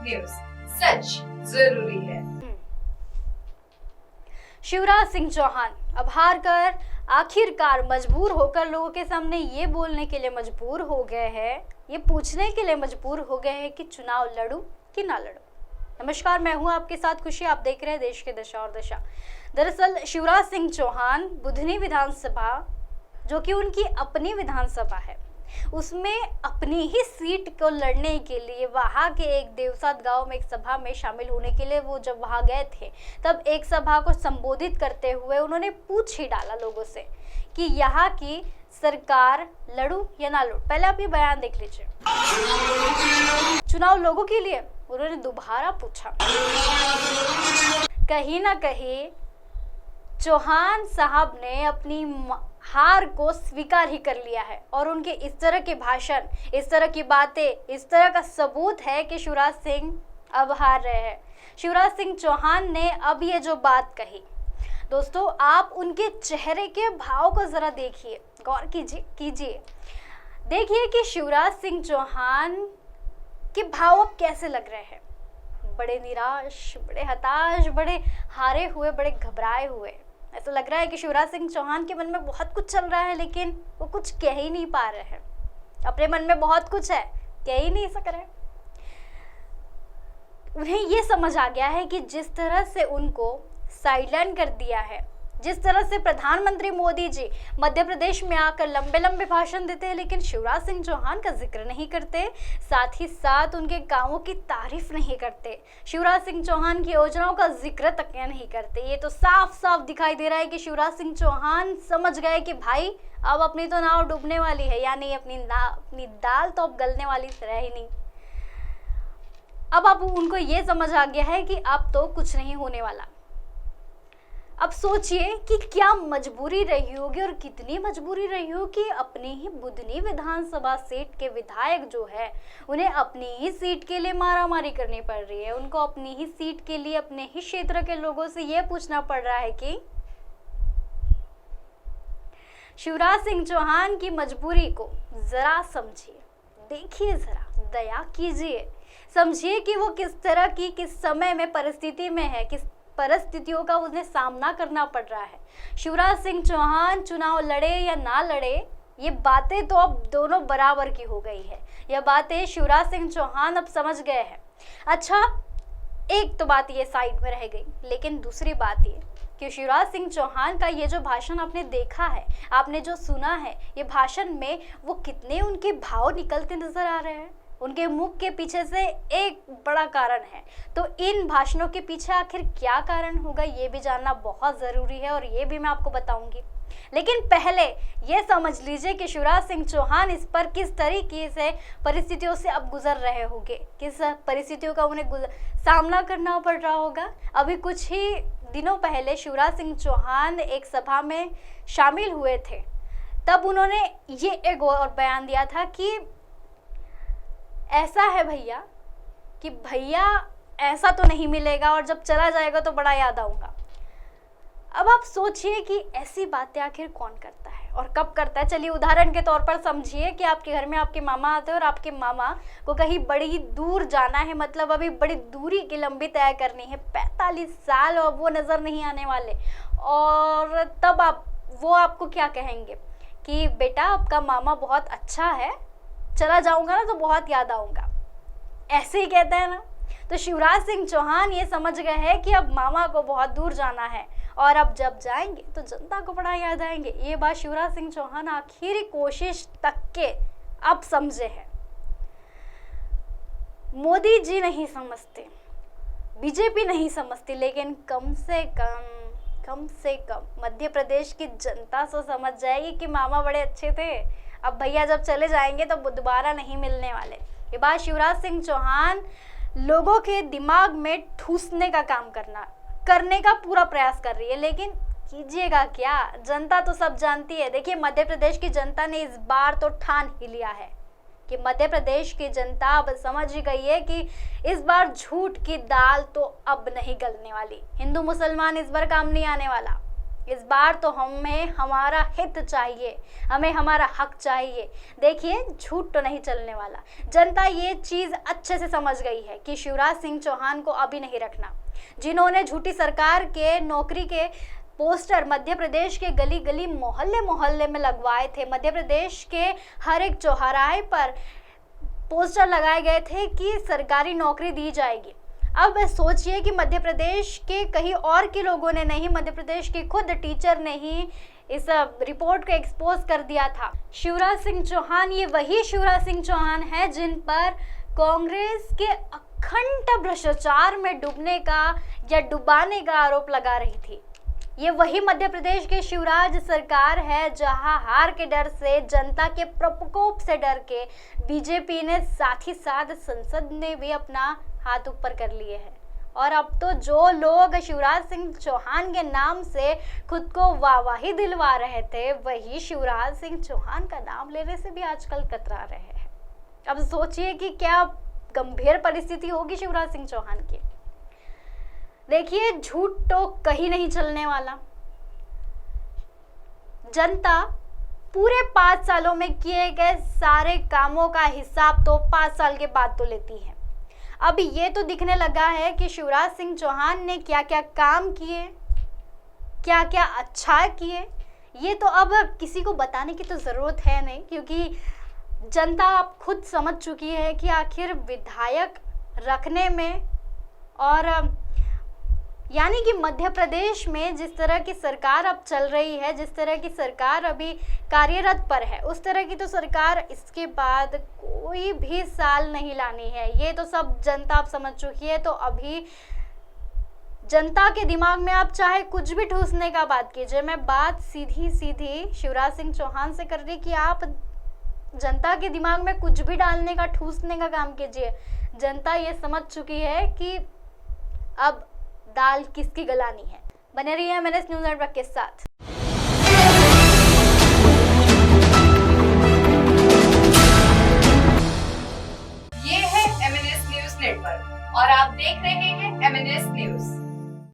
News, सच जरूरी है। शिवराज सिंह चौहान अब हार कर आखिरकार मजबूर होकर लोगों के सामने ये बोलने के लिए मजबूर हो गए हैं, ये पूछने के लिए मजबूर हो गए हैं कि चुनाव लड़ूं कि ना लड़ूं। नमस्कार, मैं हूं आपके साथ खुशी। आप देख रहे हैं देश के दशा और दशा। दरअसल शिवराज सिंह चौहान बुधनी विधानसभा, जो कि उनकी अपनी विधानसभा है, उसमें अपनी ही सीट को लड़ने के लिए वहां के एक देवसात गांव में एक सभा में शामिल होने के लिए वो जब वहां गए थे, तब एक सभा को संबोधित करते हुए उन्होंने पूछ ही डाला लोगों से कि यहाँ की सरकार लड़ूं या ना लड़ूं। पहले आप ये बयान देख लीजिए। चुनाव लोगों के लिए उन्होंने दोबारा पूछा। कहीं ना कहीं चौहान साहब ने अपनी हार को स्वीकार ही कर लिया है और उनके इस तरह के भाषण, इस तरह की बातें, इस तरह का सबूत है कि शिवराज सिंह अब हार रहे हैं। शिवराज सिंह चौहान ने अब ये जो बात कही, दोस्तों आप उनके चेहरे के भाव को जरा देखिए, गौर कीजिए। देखिए कि शिवराज सिंह चौहान के भाव अब कैसे लग रहे हैं। बड़े निराश, बड़े हताश, बड़े हारे हुए, बड़े घबराए हुए। ऐसा लग रहा है कि शिवराज सिंह चौहान के मन में बहुत कुछ चल रहा है, लेकिन वो कुछ कह ही नहीं पा रहे हैं। अपने मन में बहुत कुछ है, कह ही नहीं सक रहे। उन्हें ये समझ आ गया है कि जिस तरह से उनको साइडलाइन कर दिया है, जिस तरह से प्रधानमंत्री मोदी जी मध्य प्रदेश में आकर लंबे लंबे भाषण देते हैं, लेकिन शिवराज सिंह चौहान का जिक्र नहीं करते, साथ ही साथ उनके कामों की तारीफ नहीं करते, शिवराज सिंह चौहान की योजनाओं का जिक्र तक नहीं करते। ये तो साफ साफ दिखाई दे रहा है कि शिवराज सिंह चौहान समझ गए कि भाई अब अपनी तो नाव डूबने वाली है, यानी अपनी दाल तो अब गलने वाली रह ही नहीं। अब उनको ये समझ आ गया है कि अब तो कुछ नहीं होने वाला। अब सोचिए कि क्या मजबूरी रही होगी और कितनी मजबूरी रही हो कि अपनी ही बुधनी विधानसभा सीट के विधायक जो है, उन्हें अपनी ही सीट के लिए मारामारी करनी पड़ रही है। उनको अपनी ही सीट के लिए अपने ही क्षेत्र के लोगों से यह पूछना पड़ रहा है कि शिवराज सिंह चौहान की मजबूरी को जरा समझिए, देखिए, जरा दया कीजिए, समझिए कि वो किस तरह की, किस समय में, परिस्थिति में है, किस परिस्थितियों का उन्हें सामना करना पड़ रहा है। शिवराज सिंह चौहान चुनाव लड़े या ना लड़े, ये बातें तो अब दोनों बराबर की हो गई है। यह बातें शिवराज सिंह चौहान अब समझ गए हैं। अच्छा, एक तो बात ये साइड में रह गई, लेकिन दूसरी बात ये कि शिवराज सिंह चौहान का ये जो भाषण आपने देखा है, आपने जो सुना है, ये भाषण में वो कितने उनके भाव निकलते नजर आ रहे हैं। उनके मुख के पीछे से एक बड़ा कारण है। तो इन भाषणों के पीछे आखिर क्या कारण होगा, ये भी जानना बहुत ज़रूरी है और ये भी मैं आपको बताऊंगी। लेकिन पहले ये समझ लीजिए कि शिवराज सिंह चौहान इस पर किस तरीके से परिस्थितियों से अब गुजर रहे होंगे, किस परिस्थितियों का उन्हें सामना करना पड़ रहा होगा। अभी कुछ ही दिनों पहले शिवराज सिंह चौहान एक सभा में शामिल हुए थे, तब उन्होंने ये एक और बयान दिया था कि ऐसा है भैया कि भैया ऐसा तो नहीं मिलेगा और जब चला जाएगा तो बड़ा याद आऊंगा। अब आप सोचिए कि ऐसी बातें आखिर कौन करता है और कब करता है। चलिए उदाहरण के तौर पर समझिए कि आपके घर में आपके मामा आते हैं और आपके मामा को कहीं बड़ी दूर जाना है, मतलब अभी बड़ी दूरी की लंबी तय करनी है, 45 साल और वो नज़र नहीं आने वाले, और तब वो आपको क्या कहेंगे कि बेटा आपका मामा बहुत अच्छा है, चला जाऊंगा ना तो बहुत याद आऊंगा, ऐसे ही कहते हैं ना। तो शिवराज सिंह चौहान ये समझ गए हैं कि अब मामा को बहुत दूर जाना है और अब जब जाएंगे तो जनता को बड़ा याद आएंगे। ये बात शिवराज सिंह चौहान आखिरी कोशिश तक के अब समझे हैं। मोदी जी नहीं समझते, बीजेपी नहीं समझती, लेकिन कम से कम मध्य प्रदेश की जनता तो समझ जाएगी कि मामा बड़े अच्छे थे, अब भैया जब चले जाएंगे तो दोबारा नहीं मिलने वाले। ये बात शिवराज सिंह चौहान लोगों के दिमाग में ठूसने का काम करने का पूरा प्रयास कर रही है, लेकिन कीजिएगा क्या, जनता तो सब जानती है। देखिए मध्य प्रदेश की जनता ने इस बार तो ठान ही लिया है कि मध्य प्रदेश की जनता अब समझ ही गई है कि इस बार झूठ की दाल तो अब नहीं गलने वाली। हिंदू मुसलमान इस बार काम नहीं आने वाला, इस बार तो हमें हमारा हित चाहिए, हमें हमारा हक चाहिए। देखिए, झूठ तो नहीं चलने वाला। जनता ये चीज़ अच्छे से समझ गई है कि शिवराज सिंह चौहान को अभी नहीं रखना। जिन्होंने झूठी सरकार के नौकरी के पोस्टर मध्य प्रदेश के गली गली मोहल्ले मोहल्ले में लगवाए थे, मध्य प्रदेश के हर एक चौराहे पर पोस्टर लगाए गए थे कि सरकारी नौकरी दी जाएगी। अब सोचिए कि मध्य प्रदेश के कहीं और के लोगों ने नहीं, मध्य प्रदेश के खुद टीचर ने ही इस रिपोर्ट को एक्सपोज कर दिया था। शिवराज सिंह चौहान ये वही शिवराज सिंह चौहान है जिन पर कांग्रेस के अखंड भ्रष्टाचार में डूबने का या डुबाने का आरोप लगा रही थी। ये वही मध्य प्रदेश के शिवराज सरकार है जहां हार के डर से, जनता के प्रकोप से डर के बीजेपी ने साथ ही साथ संसद ने भी अपना हाथ ऊपर कर लिए हैं। और अब तो जो लोग शिवराज सिंह चौहान के नाम से खुद को वाहवाही दिलवा रहे थे, वही शिवराज सिंह चौहान का नाम लेने से भी आजकल कतरा रहे हैं। अब सोचिए कि क्या गंभीर परिस्थिति होगी शिवराज सिंह चौहान की। देखिए, झूठ तो कहीं नहीं चलने वाला। जनता पूरे 5 सालों में किए गए सारे कामों का हिसाब तो 5 साल के बाद तो लेती है। अब ये तो दिखने लगा है कि शिवराज सिंह चौहान ने क्या क्या काम किए, क्या क्या अच्छा किए। ये तो अब किसी को बताने की तो ज़रूरत है नहीं, क्योंकि जनता अब खुद समझ चुकी है कि आखिर विधायक रखने में और यानी कि मध्य प्रदेश में जिस तरह की सरकार अब चल रही है, जिस तरह की सरकार अभी कार्यरत पर है, उस तरह की तो सरकार इसके बाद कोई भी साल नहीं लानी है। ये तो सब जनता अब समझ चुकी है। तो अभी जनता के दिमाग में आप चाहे कुछ भी ठूसने का बात कीजिए, मैं बात सीधी सीधी शिवराज सिंह चौहान से कर रही कि आप जनता के दिमाग में कुछ भी डालने का, ठूसने का काम कीजिए। जनता ये समझ चुकी है कि अब दाल किसकी गलानी है। बने रहिए एमएनएस न्यूज़ नेटवर्क के साथ। ये है एमएनएस न्यूज़ नेटवर्क और आप देख रहे हैं एमएनएस न्यूज़।